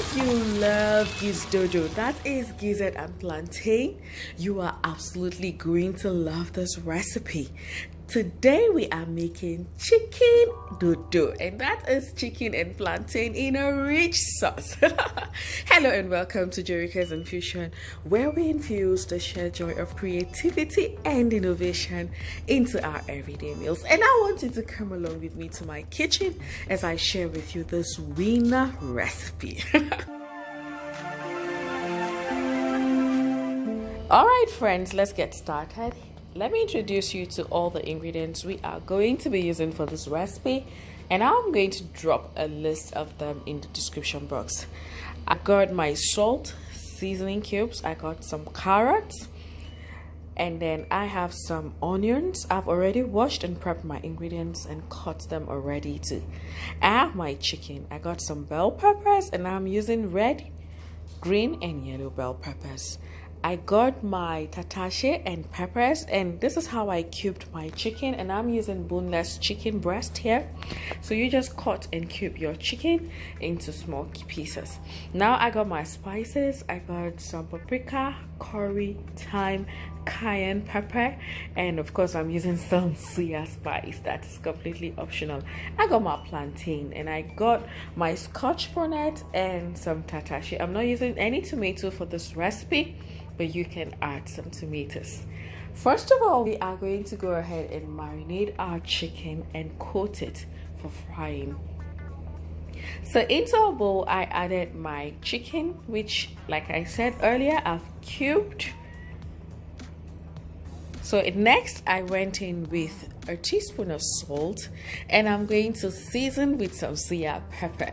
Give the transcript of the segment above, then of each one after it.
If you love Gizdodo, that is gizzard and plantain, you are absolutely going to love this recipe. Today we are making chicken dodo, and that is chicken and plantain in a rich sauce. Hello and welcome to Joroukas Infusion, where we infuse the sheer joy of creativity and innovation into our everyday meals. And I want you to come along with me to my kitchen as I share with you this winner recipe. All right, friends, let's get started. Let me introduce you to all the ingredients we are going to be using for this recipe, and I'm going to drop a list of them in the description box. I got my salt, seasoning cubes, I got some carrots, and then I have some onions. I've already washed and prepped my ingredients and cut them already too. I have my chicken. I got some bell peppers, and I'm using red, green, and yellow bell peppers. I got my tatashe and peppers, and this is how I cubed my chicken, and I'm using boneless chicken breast here. So you just cut and cube your chicken into small pieces. Now I got my spices. I got some paprika, curry, thyme, cayenne pepper, and of course I'm using some soya spice. That is completely optional. I got my plantain, and I got my scotch bonnet and some tatashe. I'm not using any tomato for this recipe, but you can add some tomatoes. First of all, we are going to go ahead and marinate our chicken and coat it for frying. So into a bowl, I added my chicken, which, like I said earlier, I've cubed. So next I went in with a teaspoon of salt, and I'm going to season with some soya pepper.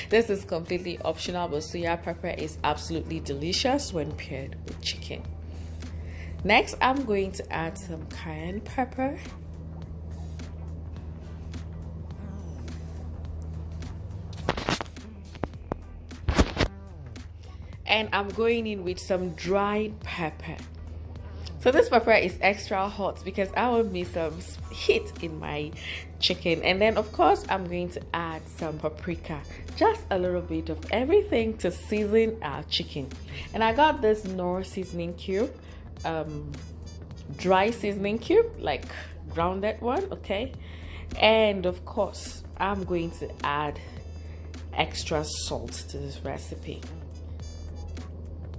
This is completely optional, but soya pepper is absolutely delicious when paired with chicken. Next, I'm going to add some cayenne pepper. And I'm going in with some dried pepper. So this pepper is extra hot because I want me some heat in my chicken. And then of course I'm going to add some paprika, just a little bit of everything to season our chicken. And I got this Knorr seasoning cube, dry seasoning cube, like grounded one, okay? And of course I'm going to add extra salt to this recipe.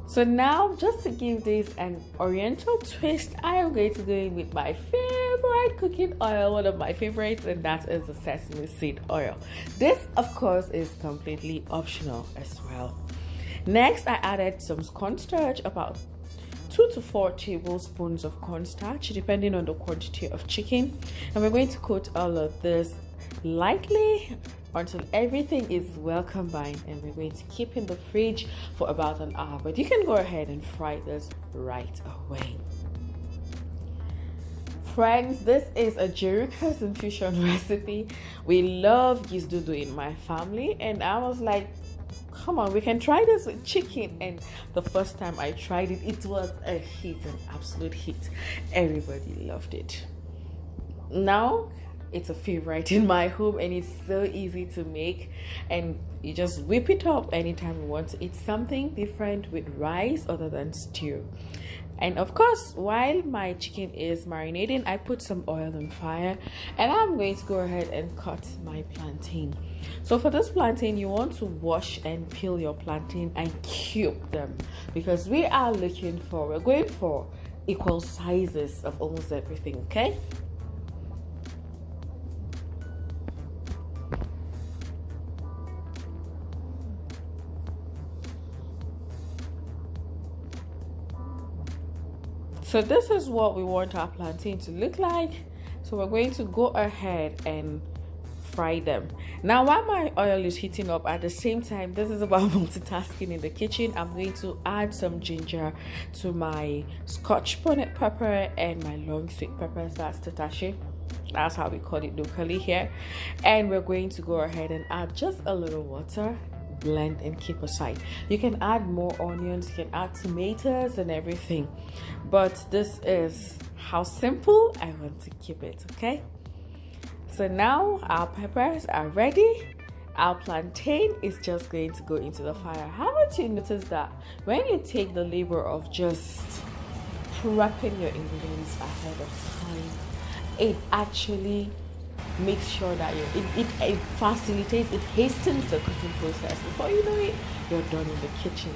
So now, just to give this an oriental twist, I am going to go in with my favorite cooking oil, one of my favorites, and that is the sesame seed oil. This, of course, is completely optional as well. Next, I added some cornstarch, about 2 to 4 tablespoons of cornstarch, depending on the quantity of chicken. And we're going to coat all of this lightly until everything is well combined, and we're going to keep in the fridge for about an hour. But you can go ahead and fry this right away. Friends, this is a Joroukas infusion recipe. We love Gizdodo in my family, and I was like, come on, we can try this with chicken. And the first time I tried it, it was a hit, an absolute hit. Everybody loved it. Now it's a favorite in my home, and it's so easy to make, and you just whip it up anytime you want to eat something different with rice other than stew. And of course, while my chicken is marinating, I put some oil on fire, and I'm going to go ahead and cut my plantain. So for this plantain, you want to wash and peel your plantain and cube them, because we're going for equal sizes of almost everything, okay? So this is what we want our plantain to look like. So we're going to go ahead and fry them. Now, while my oil is heating up, at the same time, this is about multitasking in the kitchen, I'm going to add some ginger to my scotch bonnet pepper and my long sweet peppers. That's tatashe. That's how we call it locally here. And we're going to go ahead and add just a little water, blend and keep aside. You can add more onions, you can add tomatoes and everything, but this is how simple I want to keep it, okay? So now our peppers are ready. our plantain is just going to go into the fire. Haven't you noticed that when you take the labor of just prepping your ingredients ahead of time, it actually makes sure that it facilitates, it hastens the cooking process. Before you know it, you're done in the kitchen.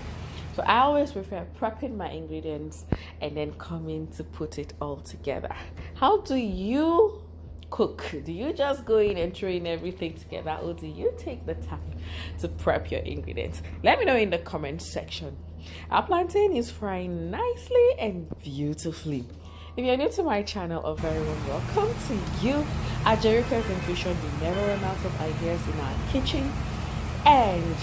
So I always prefer prepping my ingredients and then coming to put it all together. How do you cook? Do you just go in and throw in everything together, or do you take the time to prep your ingredients? Let me know in the comment section. Our plantain is frying nicely and beautifully. If you're new to my channel, a very warm welcome to you. At Joroukas Infusion, we never run out of ideas in our kitchen, and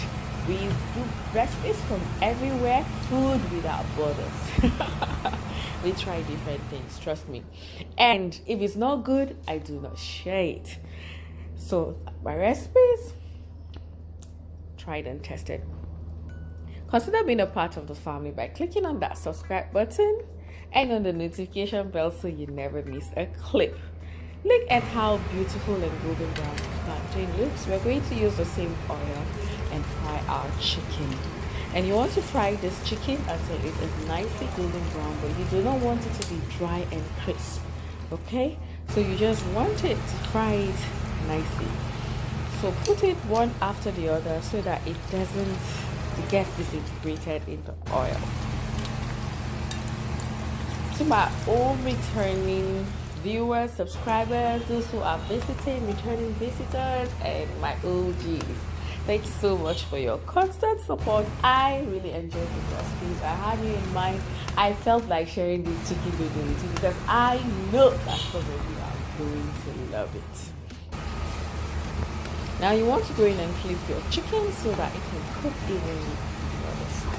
we do recipes from everywhere, food without borders. We try different things, trust me. And if it's not good, I do not share it. So my recipes, tried and tested. Consider being a part of the family by clicking on that subscribe button and on the notification bell so you never miss a clip. Look at how beautiful and golden brown the plantain looks. We're going to use the same oil and fry our chicken. And you want to fry this chicken until it is nicely golden brown, but you do not want it to be dry and crisp. Okay? So you just want it to fry it nicely. So put it one after the other so that it gets disintegrated in the oil. To my old returning viewers, subscribers, those who are visiting, returning visitors, and my OGs, thank you so much for your constant support. I really enjoyed the recipes. I had you in mind. I felt like sharing this chicken dodo with you because I know that some of you are going to love it. Now you want to go in and flip your chicken so that it can cook evenly on the other side.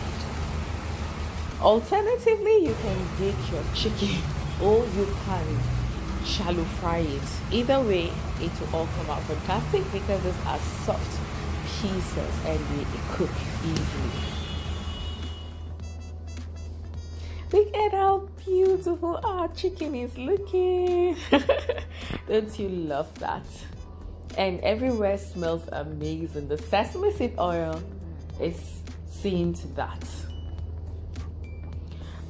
Alternatively, you can bake your chicken or you can shallow fry it. Either way, it will all come out fantastic because it's a soft pieces and they cook easily. Look at how beautiful our chicken is looking. Don't you love that? And everywhere smells amazing. The sesame seed oil is seeing to that.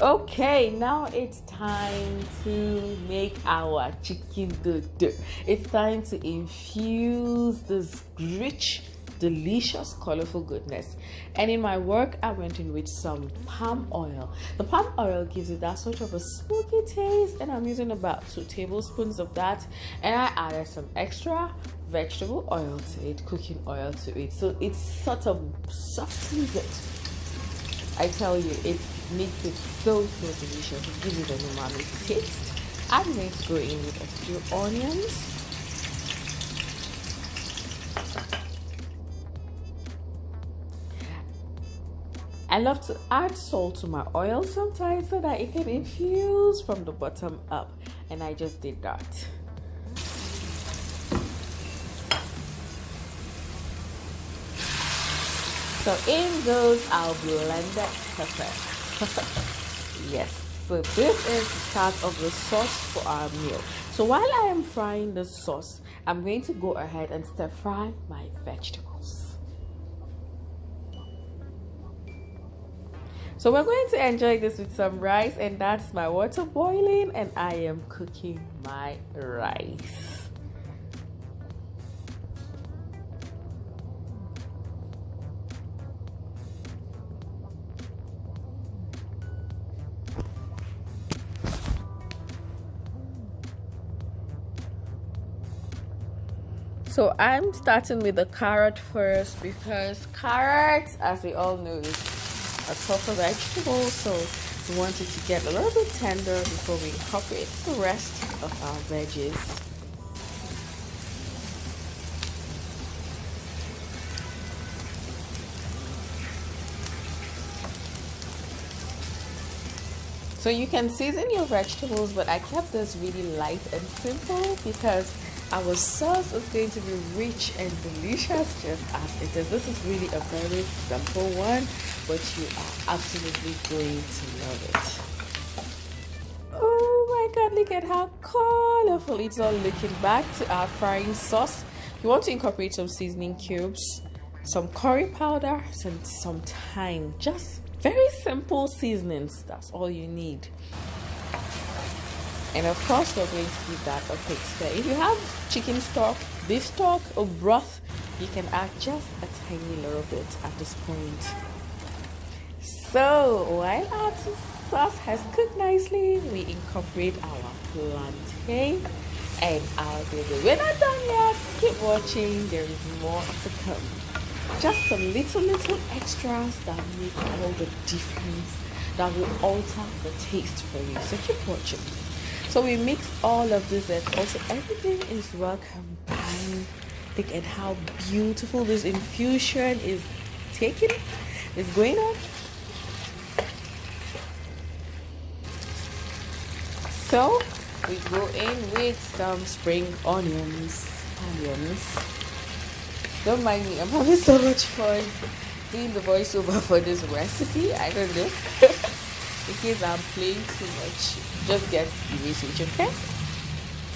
Okay, now it's time to make our chicken dodo. It's time to infuse this rich, delicious, colorful goodness. And in my work, I went in with some palm oil. The palm oil gives it that sort of a smoky taste, and I'm using about 2 tablespoons of that. And I added some extra vegetable oil to it, cooking oil to it, so it sort of softens it. I tell you, it makes it so delicious. It gives it an umami taste. I'm going to go in with a few onions. I love to add salt to my oil sometimes so that it can infuse from the bottom up, and I just did that. So in goes our blended pepper. Yes, so this is the start of the sauce for our meal. So while I am frying the sauce, I'm going to go ahead and stir fry my vegetables. So we're going to enjoy this with some rice, and that's my water boiling and I am cooking my rice. So I'm starting with the carrot first because carrots, as we all know, is a tougher vegetable, so we want it to get a little bit tender before we incorporate the rest of our veggies. So you can season your vegetables, but I kept this really light and simple because our sauce is going to be rich and delicious just as it is. This is really a very simple one, but you are absolutely going to love it. Oh my God, look at how colorful it's all looking. Back to our frying sauce. You want to incorporate some seasoning cubes, some curry powder, and some thyme. Just very simple seasonings. That's all you need. And of course, we're going to give that a quick stir. If you have chicken stock, beef stock, or broth, you can add just a tiny little bit at this point. So while our sauce has cooked nicely, we incorporate our plantain and our dodo. We're not done yet. Keep watching. There is more to come. Just some little extras that make all the difference, that will alter the taste for you. So keep watching. So we mix all of this, and also everything is well combined. Look at how beautiful this infusion is going on. So we go in with some spring onions. Don't mind me, I'm having so much fun doing the voiceover for this recipe. I don't know. In case I'm playing too much, just get the message, okay?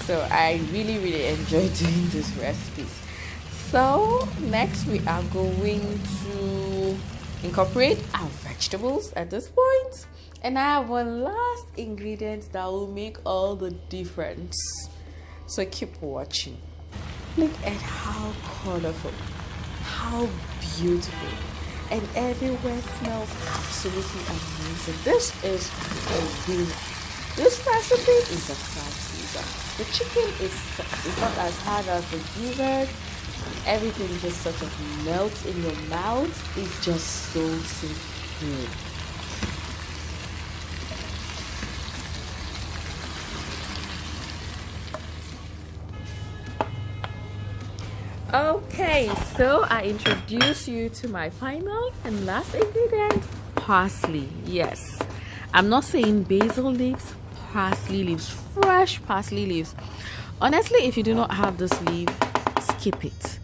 So I really enjoy doing these recipes. So next we are going to incorporate our vegetables at this point. And I have one last ingredient that will make all the difference. So keep watching. Look at how colorful, how beautiful, and everywhere smells absolutely amazing. This is a winner. This recipe is a crowd pleaser. The chicken is not as hard as the gizzard. Everything just sort of melts in your mouth. It's just so good. Okay, so I introduce you to my final and last ingredient, parsley. Yes, I'm not saying basil leaves, parsley leaves, fresh parsley leaves. Honestly, if you do not have this leaf, skip it.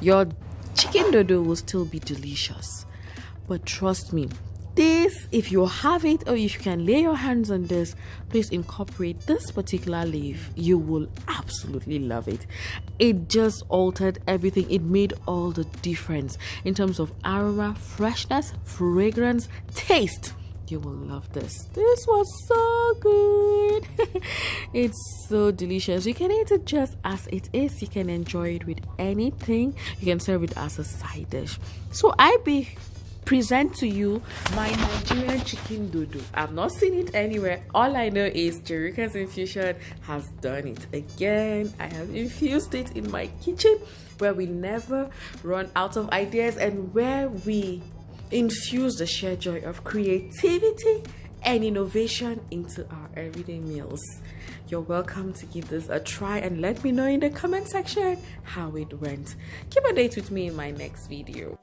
Your chicken dodo will still be delicious. But trust me, this, if you have it or if you can lay your hands on this, please incorporate this particular leaf. You will absolutely love it. It just altered everything. It made all the difference in terms of aroma, freshness, fragrance, taste. You will love this. This was so good. It's so delicious. You can eat it just as it is. You can enjoy it with anything. You can serve it as a side dish. So I present to you my Nigerian Chicken Dodo. I've not seen it anywhere. All I know is Joroukas Infusion has done it again. I have infused it in my kitchen, where we never run out of ideas and where we infuse the sheer joy of creativity and innovation into our everyday meals. You're welcome to give this a try and let me know in the comment section how it went. Keep a date with me in my next video.